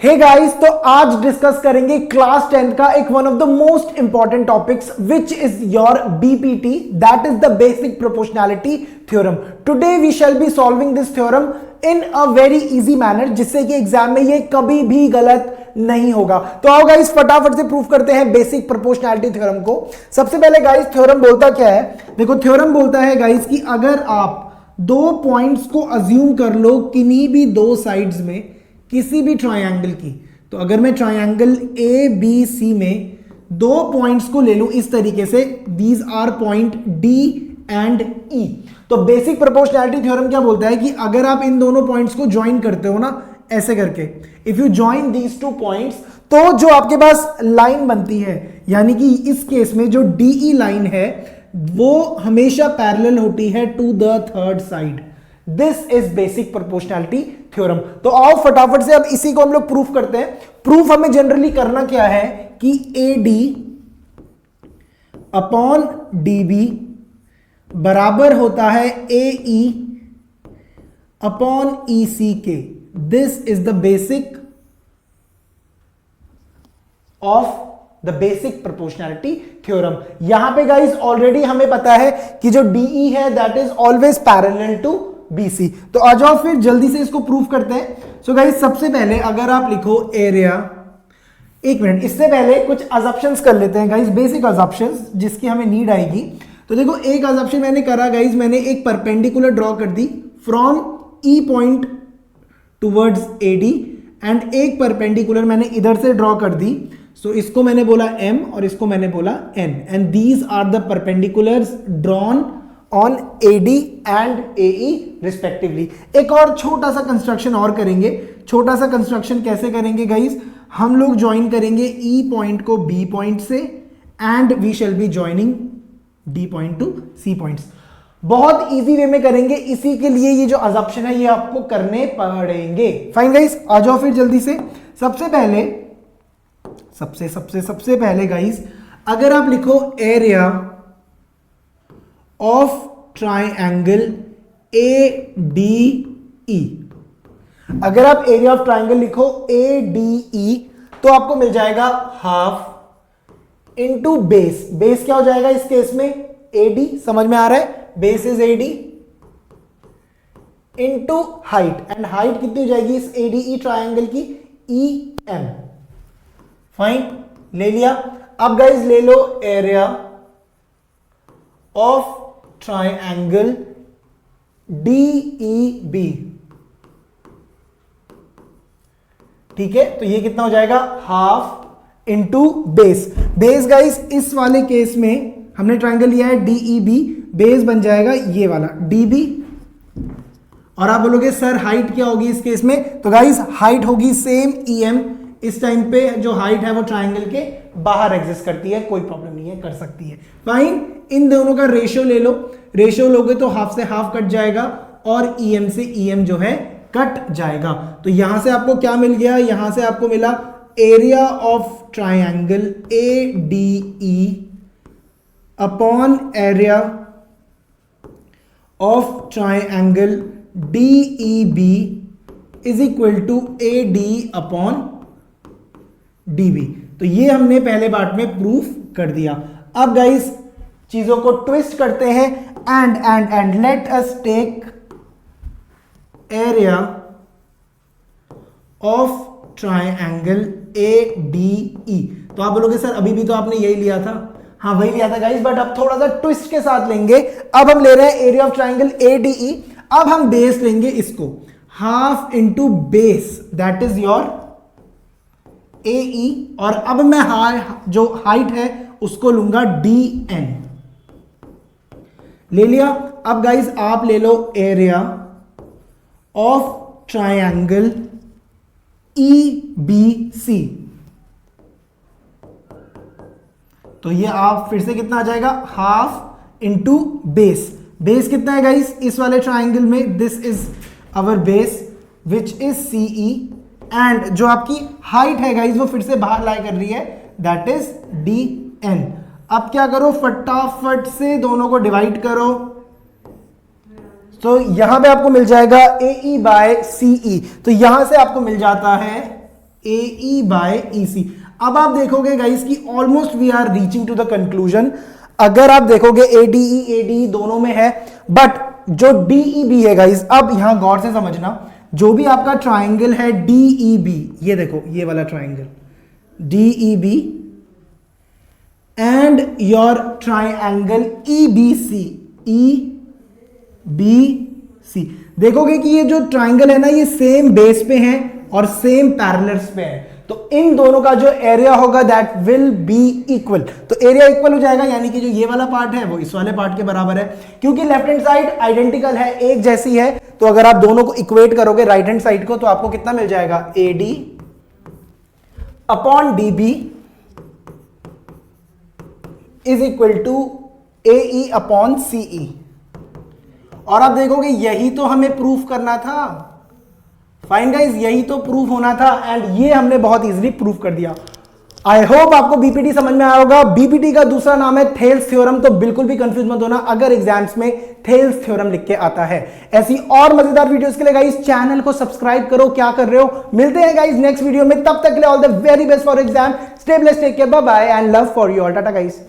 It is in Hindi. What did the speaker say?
हे गाइस, तो आज डिस्कस करेंगे क्लास 10th का एक one of the most important topics which is your BPT, that is the basic proportionality theorem. Today we shall be solving this theorem in a very easy manner, जिससे कि एग्जाम में ये कभी भी गलत नहीं होगा। तो आओ गाइस फटाफट से प्रूफ करते हैं बेसिक प्रोपोर्शनैलिटी थ्योरम को। सबसे पहले गाइस थ्योरम बोलता क्या है? देखो, थ्योरम बोलता है गाइस कि अगर आप दो पॉइंट्स को अज्यूम कर लो किन्हीं भी दो साइड्स में किसी भी ट्रायंगल की, तो अगर मैं ट्रायंगल ए बी सी में दो पॉइंट्स को ले लूं इस तरीके से, these are point D and E, तो बेसिक प्रोपोर्शनैलिटी थ्योरम क्या बोलता है कि अगर आप इन दोनों पॉइंट्स को ज्वाइन करते हो ना ऐसे करके, if you join these two points, तो जो आपके पास लाइन बनती है, यानी कि इस केस में जो डीई लाइन है वो हमेशा पैरेलल होती है to the third side. This is basic proportionality theorem. तो आओ फटाफट से अब इसी को हम लोग प्रूफ करते हैं। प्रूफ हमें जनरली करना क्या है कि A D upon D B बराबर होता है A E upon E C के। This is the basic of the basic proportionality theorem. यहां पे गाइस ऑलरेडी हमें पता है कि जो डीई है that is always parallel to B C. तो आ जाओ फिर जल्दी से इसको प्रूफ करते हैं। सो गाइस सबसे पहले अगर आप लिखो एरिया, एक मिनट, इससे पहले कुछ अजम्पशंस कर लेते हैं गाइस, बेसिक अजम्पशंस जिसकी हमें नीड आएगी। तो देखो, एक अजम्पशन मैंने करा गाइस, मैंने एक परपेंडिकुलर ड्रॉ कर दी from E point towards A D, and एक परपेंडिकुलर मैंने इधर से ड्रॉ कर दी। सो इसको मैंने बोला m और इसको मैंने बोला n, and these are the perpendiculars drawn on AD and AE respectively. एक और छोटा सा कंस्ट्रक्शन और करेंगे। छोटा सा कंस्ट्रक्शन कैसे करेंगे गाइस? हम लोग ज्वाइन करेंगे E पॉइंट को B पॉइंट से, and we shall be joining D point to C points. बहुत इजी वे में करेंगे, इसी के लिए ये जो अजम्पशन है ये आपको करने पड़ेंगे। फाइन गाइस, आ जाओ फिर जल्दी से। सबसे पहले गाइस अगर आप लिखो area of triangle A D E, अगर आप एरिया ऑफ ट्राइंगल लिखो ए डी ई, तो आपको मिल जाएगा हाफ इंटू बेस। बेस क्या हो जाएगा इस केस में? ए डी, समझ में आ रहा है? Base is A D into height, and height कितनी हो जाएगी इस ए डी ई ट्राइंगल की? E M. फाइन, ले लिया। अब गाइज ले लो एरिया ऑफ ट्राइंगल DEB, ठीक है? तो ये कितना हो जाएगा? Half into base. Base guys इस वाले केस में हमने ट्राइंगल लिया है DEB, बेस बन जाएगा ये वाला DB। और आप बोलोगे सर हाइट क्या होगी इस केस में? तो गाइज हाइट होगी सेम EM। इस टाइम पे जो हाइट है वो ट्राइंगल के बाहर एग्जिस्ट करती है, कोई प्रॉब्लम नहीं है, कर सकती है। फाइन, इन दोनों का रेशियो ले लो। रेशियो लोगे तो हाफ से हाफ कट जाएगा और EM से EM जो है कट जाएगा। तो यहां से आपको क्या मिल गया? यहां से आपको मिला area of triangle ADE upon area of triangle DEB is equal to AD upon DB। तो ये हमने पहले पार्ट में प्रूफ कर दिया। अब गाइस चीजों को ट्विस्ट करते हैं, and let us take area of triangle ADE। तो आप बोलोगे सर अभी भी तो आपने यही लिया था। हाँ वही लिया था गाइस, बट अब थोड़ा सा ट्विस्ट के साथ लेंगे। अब हम ले रहे हैं एरिया ऑफ ट्राइंगल ADE। अब हम बेस लेंगे इसको half into base, that is your AE, और अब मैं जो हाइट है उसको लूंगा DN। ले लिया। अब गाइस आप ले लो एरिया ऑफ ट्राइंगल EBC। तो ये आप फिर से कितना आ जाएगा? Half into base. बेस कितना है गाइस इस वाले ट्राइंगल में? This is our base which is CE, and जो आपकी हाइट है गाइस वो फिर से बाहर लाई कर रही है, दैट इज DN। अब क्या करो? फटाफट से दोनों को डिवाइड करो। तो यहां पे आपको मिल जाएगा AE बाय CE, तो यहां से आपको मिल जाता है AE बाय EC। अब आप देखोगे गाइस कि almost we are reaching to the conclusion. अगर आप देखोगे ADE दोनों में है, बट जो DEB है गाइस, अब यहां गौर से समझना, जो भी आपका ट्राइंगल है DEB, ये देखो ये वाला triangle DEB and your triangle EBC, देखोगे कि ये जो ट्राइंगल है ना, ये सेम बेस पे है और सेम पैरेलल्स पे है, तो इन दोनों का जो एरिया होगा दैट विल बी इक्वल। तो एरिया इक्वल हो जाएगा, यानी कि जो ये वाला पार्ट है वो इस वाले पार्ट के बराबर है, क्योंकि लेफ्ट हैंड साइड आइडेंटिकल है, एक जैसी है। तो अगर आप दोनों को इक्वेट करोगे राइट हैंड साइड को, तो आपको कितना मिल जाएगा, AD upon DB is equal to AE upon CE। और आप देखोगे यही तो हमें प्रूफ करना था। फाइन गाइस, यही तो प्रूफ होना था एंड ये हमने बहुत इजीली प्रूफ कर दिया। आई होप आपको बीपीटी समझ में आया होगा। बीपीटी का दूसरा नाम है थेल्स थ्योरम, तो बिल्कुल भी कंफ्यूज मत होना अगर एग्जाम्स में थेल्स थ्योरम लिख के आता है। ऐसी और मजेदार वीडियोस के लिए गाइस चैनल को सब्सक्राइब करो। क्या कर रहे हो? मिलते हैं गाइस नेक्स्ट वीडियो में, तब तक के लिए all the very best for exam. Stay blessed, take care, bye bye and love for you all. Tata guys.